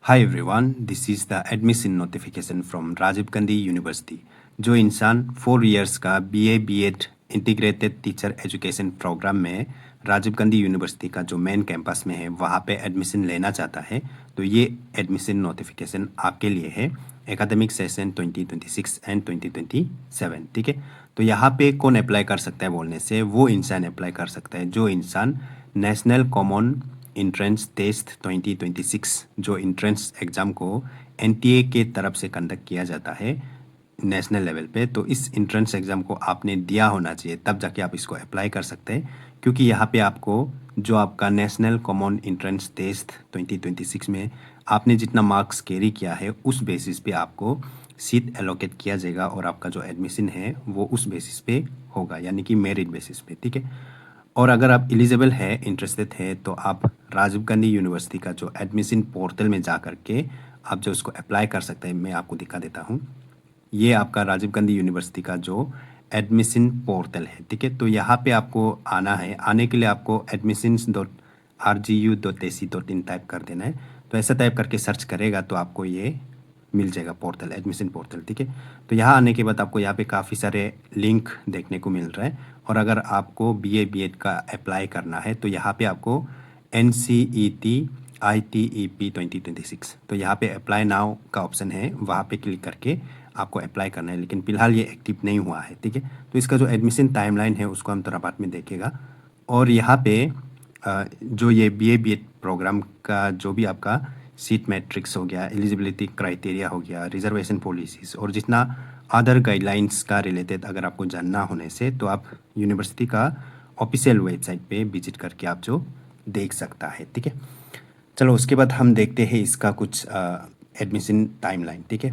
Hi everyone, this is the admission notification from Rajiv Gandhi university. जो इंसान 4 years का BA B.Ed integrated teacher education programme में Rajiv Gandhi university का जो मेन कैंपस में है वहाँ पे एडमिशन लेना चाहता है, तो ये एडमिशन नोटिफिकेशन आपके लिए है एकेडमिक सेशन 2026 एंड 2027। ठीक है, तो यहाँ पे कौन अप्लाई कर सकता है बोलने से, वो इंसान अप्लाई कर सकता है जो इंसान नेशनल कॉमन इंट्रेंस टेस्ट 2026 जो इंट्रेंस एग्ज़ाम को NTA के तरफ से कंडक्ट किया जाता है नेशनल लेवल पे। तो इस इंट्रेंस एग्ज़ाम को आपने दिया होना चाहिए, तब जाके आप इसको अप्लाई कर सकते हैं। क्योंकि यहाँ पे आपको जो आपका नेशनल कॉमन इंट्रेंस टेस्ट 2026 में आपने जितना मार्क्स कैरी किया है उस बेसिस पे आपको सीट एलोकेट किया जाएगा और आपका जो एडमिशन है वो उस बेसिस पे होगा, यानी कि मेरिट बेसिस पे। ठीक है, और अगर आप एलिजिबल है, इंटरेस्टेड है, तो आप राजीव गांधी यूनिवर्सिटी का जो एडमिशन पोर्टल में जा कर के आप जो उसको अप्लाई कर सकते हैं। मैं आपको दिखा देता हूँ, ये आपका राजीव गांधी यूनिवर्सिटी का जो एडमिशन पोर्टल है। ठीक है, तो यहाँ पे आपको आना है। आने के लिए आपको admissions.rgu.ac.in टाइप कर देना है। तो ऐसा टाइप करके सर्च करेगा तो आपको ये मिल जाएगा पोर्टल, एडमिशन पोर्टल। ठीक है, तो यहाँ आने के बाद आपको यहाँ पे काफ़ी सारे लिंक देखने को मिल रहा है। और अगर आपको BA B.Ed का अप्लाई करना है तो यहाँ पे आपको NCET ITEP 2026, तो यहाँ पे अप्लाई नाउ का ऑप्शन है, वहाँ पे क्लिक करके आपको अप्लाई करना है। लेकिन फ़िलहाल ये एक्टिव नहीं हुआ है। ठीक है, तो इसका जो एडमिशन टाइमलाइन है उसको हम थोड़ा बाद में देखेगा। और यहाँ पे जो ये BA B.Ed प्रोग्राम का जो भी आपका सीट मैट्रिक्स हो गया, एलिजिबिलिटी क्राइटेरिया हो गया, रिजर्वेशन पॉलिसीज़ और जितना अदर गाइडलाइंस का रिलेटेड अगर आपको जानना होने से, तो आप यूनिवर्सिटी का ऑफिशियल वेबसाइट पे विजिट करके आप जो देख सकता है। ठीक है, चलो उसके बाद हम देखते हैं इसका कुछ एडमिशन टाइमलाइन। ठीक है,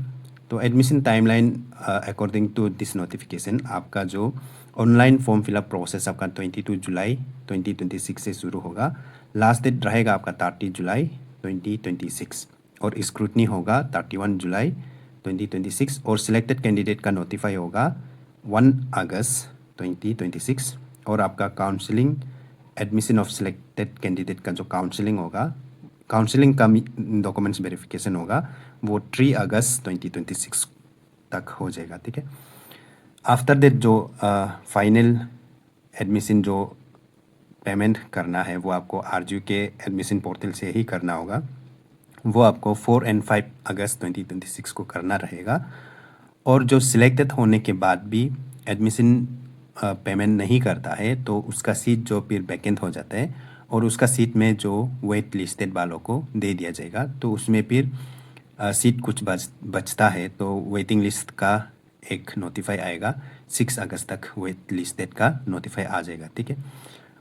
तो admission timeline according to this notification आपका जो ऑनलाइन फॉर्म फिलअप प्रोसेस आपका 22 जुलाई 2026 से शुरू होगा। लास्ट डेट रहेगा आपका 30 जुलाई 2026 और स्क्रूटनी होगा 31 जुलाई 2026 और सिलेक्टेड कैंडिडेट का नोटिफाई होगा 1 अगस्त 2026 और आपका counselling admission of selected candidate का जो काउंसलिंग होगा, काउंसलिंग का डॉक्यूमेंट्स वेरिफिकेशन होगा, वो 3 अगस्त 2026 तक हो जाएगा। ठीक है, आफ्टर दैट जो फाइनल एडमिशन जो पेमेंट करना है वो आपको RGU के एडमिशन पोर्टल से ही करना होगा। वो आपको 4 एंड 5 अगस्त 2026 को करना रहेगा। और जो सिलेक्टेड होने के बाद भी एडमिशन पेमेंट नहीं करता है तो उसका सीट जो फिर वैकेंट हो जाता है और उसका सीट में जो वेट लिस्टेड वालों को दे दिया जाएगा। तो उसमें फिर सीट कुछ बचता है तो वेटिंग लिस्ट का एक नोटिफाई आएगा। 6 अगस्त तक वेट लिस्टेड का नोटिफाई आ जाएगा। ठीक है,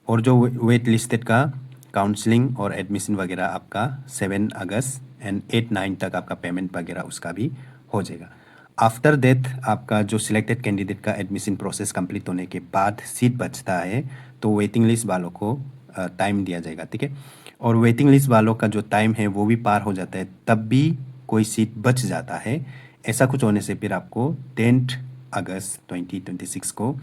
और जो वेट लिस्टेड का काउंसलिंग और एडमिशन वगैरह आपका 7 अगस्त एंड 8-9 तक आपका पेमेंट वगैरह उसका भी हो जाएगा। आफ्टर दैट आपका जो सिलेक्टेड कैंडिडेट का एडमिशन प्रोसेस कंप्लीट होने के बाद सीट बचता है तो वेटिंग लिस्ट वालों को टाइम दिया जाएगा। ठीक है, और वेटिंग लिस्ट वालों का जो टाइम है वो भी पार हो जाता है, तब भी कोई सीट बच जाता है। ऐसा कुछ होने से फिर आपको 10 अगस्त 2026 को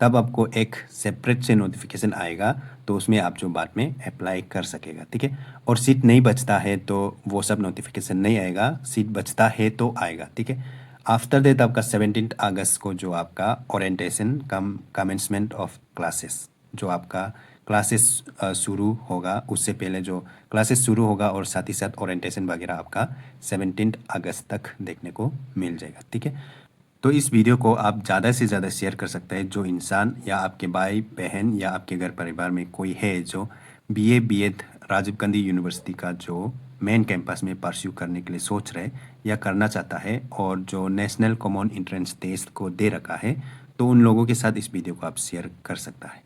तब आपको एक सेपरेट से नोटिफिकेशन आएगा, तो उसमें आप जो बाद में अप्लाई कर सकेगा। ठीक है, और सीट नहीं बचता है तो वो सब नोटिफिकेशन नहीं आएगा, सीट बचता है तो आएगा। ठीक है, आफ्टर दैट आपका 17 अगस्त को जो आपका ओरिएंटेशन कमेंसमेंट ऑफ क्लासेस, जो आपका क्लासेस शुरू होगा, उससे पहले जो क्लासेस शुरू होगा और साथ ही साथ ओरिएंटेशन वगैरह आपका 17 अगस्त तक देखने को मिल जाएगा। ठीक है, तो इस वीडियो को आप ज़्यादा से ज़्यादा शेयर कर सकते हैं। जो इंसान या आपके भाई बहन या आपके घर परिवार में कोई है जो BA B.Ed Rajiv Gandhi university का जो मेन कैंपस में परस्यू करने के लिए सोच रहे या करना चाहता है और जो नेशनल कॉमन एंट्रेंस टेस्ट को दे रखा है, तो उन लोगों के साथ इस वीडियो को आप शेयर कर सकता है।